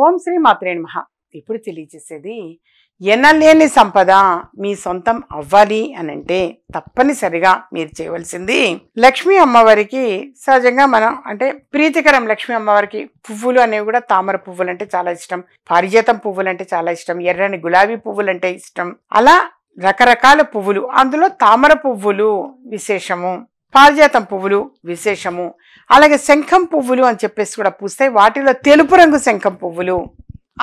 ఓం శ్రీ మాత్రే నమః. ఇప్పుడు తెలియజేసేది ఎనలేని సంపద మీ సొంతం అవ్వాలి అనంటే తప్పనిసరిగా మీరు చేయవలసింది లక్ష్మీ అమ్మవారికి సహజంగా మనం అంటే ప్రీతికరం లక్ష్మీ అమ్మవారికి పువ్వులు అనేవి కూడా తామర పువ్వులు అంటే చాలా ఇష్టం, పారిజాతం పువ్వులు అంటే చాలా ఇష్టం, ఎర్రని గులాబీ పువ్వులు అంటే ఇష్టం. అలా రకరకాల పువ్వులు, అందులో తామర పువ్వులు విశేషము, పారిజాతం పువ్వులు విశేషము, అలాగే శంఖం పువ్వులు అని చెప్పేసి కూడా పూస్తాయి. వాటిలో తెలుపు రంగు శంఖం పువ్వులు,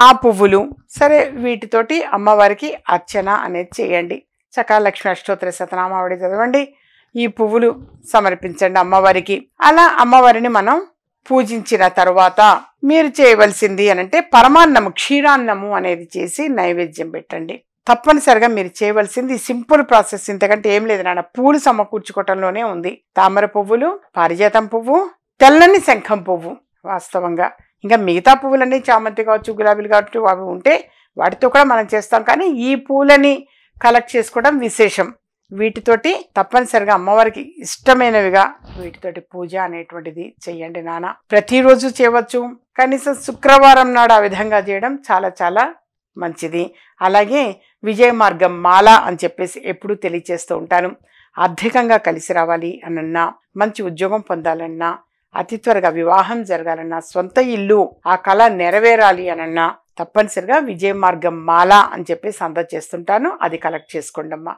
ఆ పువ్వులు సరే వీటితోటి అమ్మవారికి అర్చన అనేది చేయండి. చక్కగా లక్ష్మీ అష్టోత్తర శతనామావళి చదవండి, ఈ పువ్వులు సమర్పించండి అమ్మవారికి. అలా అమ్మవారిని మనం పూజించిన తర్వాత మీరు చేయవలసింది అనంటే పరమాన్నము, క్షీరాన్నము అనేది చేసి నైవేద్యం పెట్టండి. తప్పనిసరిగా మీరు చేయవలసింది సింపుల్ ప్రాసెస్, ఇంతకంటే ఏం లేదు నాన్న. పూలు సమకూర్చుకోవటంలోనే ఉంది. తామర పువ్వులు, పారిజాతం పువ్వు, తెల్లని శంఖం పువ్వు. వాస్తవంగా ఇంకా మిగతా పువ్వులన్నీ చామంతి కావచ్చు, గులాబీలు కావచ్చు, అవి ఉంటే వాటితో కూడా మనం చేస్తాం. కానీ ఈ పూలని కలెక్ట్ చేసుకోవడం విశేషం. వీటితోటి తప్పనిసరిగా అమ్మవారికి ఇష్టమైనవిగా వీటితోటి పూజ అనేటువంటిది చెయ్యండి నాన్న. ప్రతిరోజు చేయవచ్చు, కనీసం శుక్రవారం నాడు ఆ విధంగా చేయడం చాలా చాలా మంచిది. అలాగే విజయ మార్గం మాల అని చెప్పేసి ఎప్పుడూ తెలియచేస్తూ ఉంటాను. ఆర్థికంగా కలిసి రావాలి అనన్నా, మంచి ఉద్యోగం పొందాలన్నా, అతి త్వరగా వివాహం జరగాలన్నా, సొంత ఇల్లు ఆ కళ నెరవేరాలి అనన్నా తప్పనిసరిగా విజయ మార్గం మాల అని చెప్పేసి అందజేస్తుంటాను. అది కలెక్ట్ చేసుకోండి అమ్మా.